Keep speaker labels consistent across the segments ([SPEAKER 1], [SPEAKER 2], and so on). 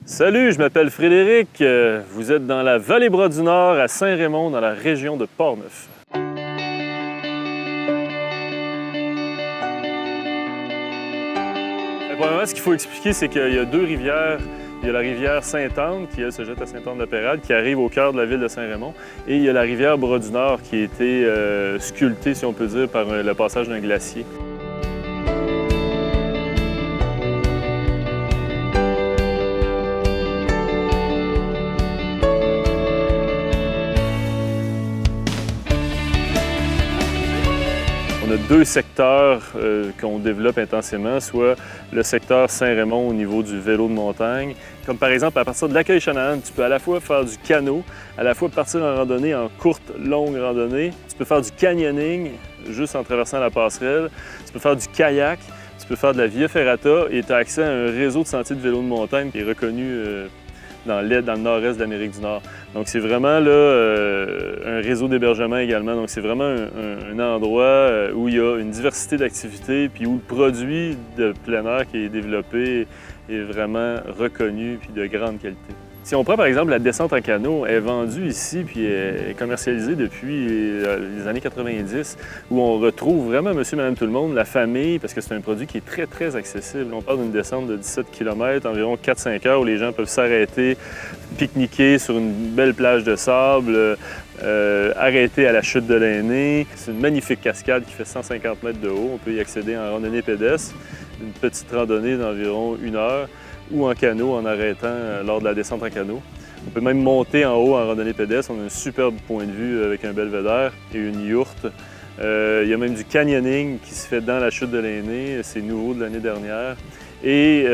[SPEAKER 1] Salut, je m'appelle Frédéric. Vous êtes dans la Vallée-Bras-du-Nord à Saint-Raymond, dans la région de Portneuf. Premièrement, ce qu'il faut expliquer, c'est qu'il y a deux rivières. Il y a la rivière Sainte-Anne, qui elle, se jette à Sainte-Anne-de-la-Pérade, qui arrive au cœur de la ville de Saint-Raymond. Et il y a la rivière Bras-du-Nord, qui a été sculptée, si on peut dire, par le passage d'un glacier. On a deux secteurs qu'on développe intensément, soit le secteur Saint-Raymond au niveau du vélo de montagne. Comme par exemple, à partir de l'Accueil-Chanahan, tu peux à la fois faire du canot, à la fois partir en randonnée, en courte, longue randonnée. Tu peux faire du canyoning, juste en traversant la passerelle. Tu peux faire du kayak, tu peux faire de la via ferrata et tu as accès à un réseau de sentiers de vélo de montagne qui est reconnu dans le nord-est de l'Amérique du Nord. Donc c'est vraiment là un réseau d'hébergement également. Donc c'est vraiment un endroit où il y a une diversité d'activités puis où le produit de plein air qui est développé est vraiment reconnu puis de grande qualité. Si on prend par exemple la descente en canot, elle est vendue ici puis elle est commercialisée depuis les années 90 où on retrouve vraiment monsieur, madame, tout le monde, la famille, parce que c'est un produit qui est très, très accessible. On parle d'une descente de 17 km, environ 4-5 heures où les gens peuvent s'arrêter, pique-niquer sur une belle plage de sable, arrêter à la chute de l'Aîné. C'est une magnifique cascade qui fait 150 mètres de haut. On peut y accéder en randonnée pédestre, une petite randonnée d'environ 1 heure, ou en canot en arrêtant lors de la descente en canot. On peut même monter en haut en randonnée pédestre. On a un superbe point de vue avec un belvédère et une yourte. Il y a même du canyoning qui se fait dans la chute de l'Aîné. C'est nouveau de l'année dernière. Et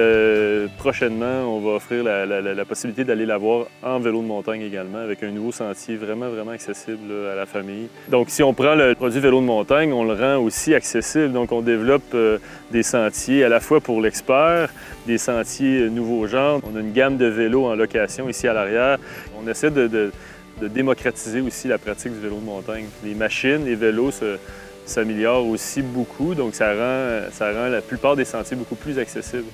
[SPEAKER 1] prochainement, on va offrir la possibilité d'aller la voir en vélo de montagne également, avec un nouveau sentier vraiment, vraiment accessible là, à la famille. Donc, si on prend le produit vélo de montagne, on le rend aussi accessible. Donc, on développe des sentiers à la fois pour l'expert, des sentiers nouveaux genres. On a une gamme de vélos en location ici à l'arrière. On essaie de démocratiser aussi la pratique du vélo de montagne. Les machines, les vélos s'améliore aussi beaucoup, donc ça rend la plupart des sentiers beaucoup plus accessibles.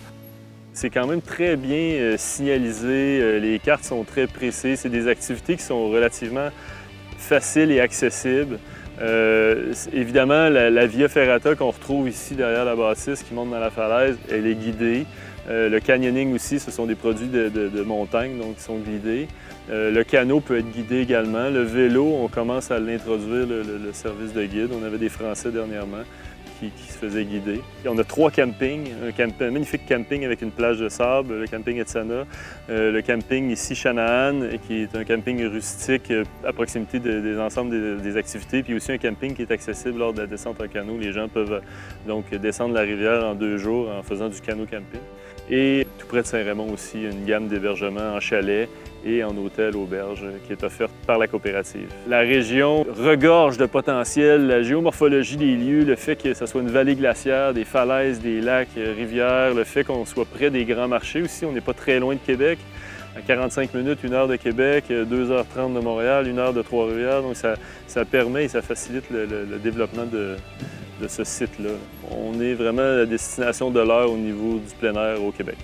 [SPEAKER 1] C'est quand même très bien signalisé, les cartes sont très précises, c'est des activités qui sont relativement faciles et accessibles. Évidemment, la via ferrata qu'on retrouve ici derrière la bâtisse qui monte dans la falaise, elle est guidée. Le canyoning aussi, ce sont des produits de montagne, donc qui sont guidés. Le canot peut être guidé également. Le vélo, on commence à l'introduire, le service de guide. On avait des Français dernièrement qui se faisaient guider. Et on a 3 campings, un magnifique camping avec une plage de sable, le camping Etsana, le camping ici Chanahan, qui est un camping rustique à proximité des ensembles des activités, puis aussi un camping qui est accessible lors de la descente en canot. Les gens peuvent donc descendre la rivière en 2 jours en faisant du canot camping. Et tout près de Saint-Raymond aussi, une gamme d'hébergements en chalet et en hôtel-auberge qui est offerte par la coopérative. La région regorge de potentiel, la géomorphologie des lieux, le fait que ce soit une vallée glaciaire, des falaises, des lacs, rivières, le fait qu'on soit près des grands marchés aussi, on n'est pas très loin de Québec. À 45 minutes, 1 heure de Québec, 2h30 de Montréal, 1 heure de Trois-Rivières. Donc ça permet et ça facilite le développement de ce site-là. On est vraiment la destination de l'heure au niveau du plein air au Québec.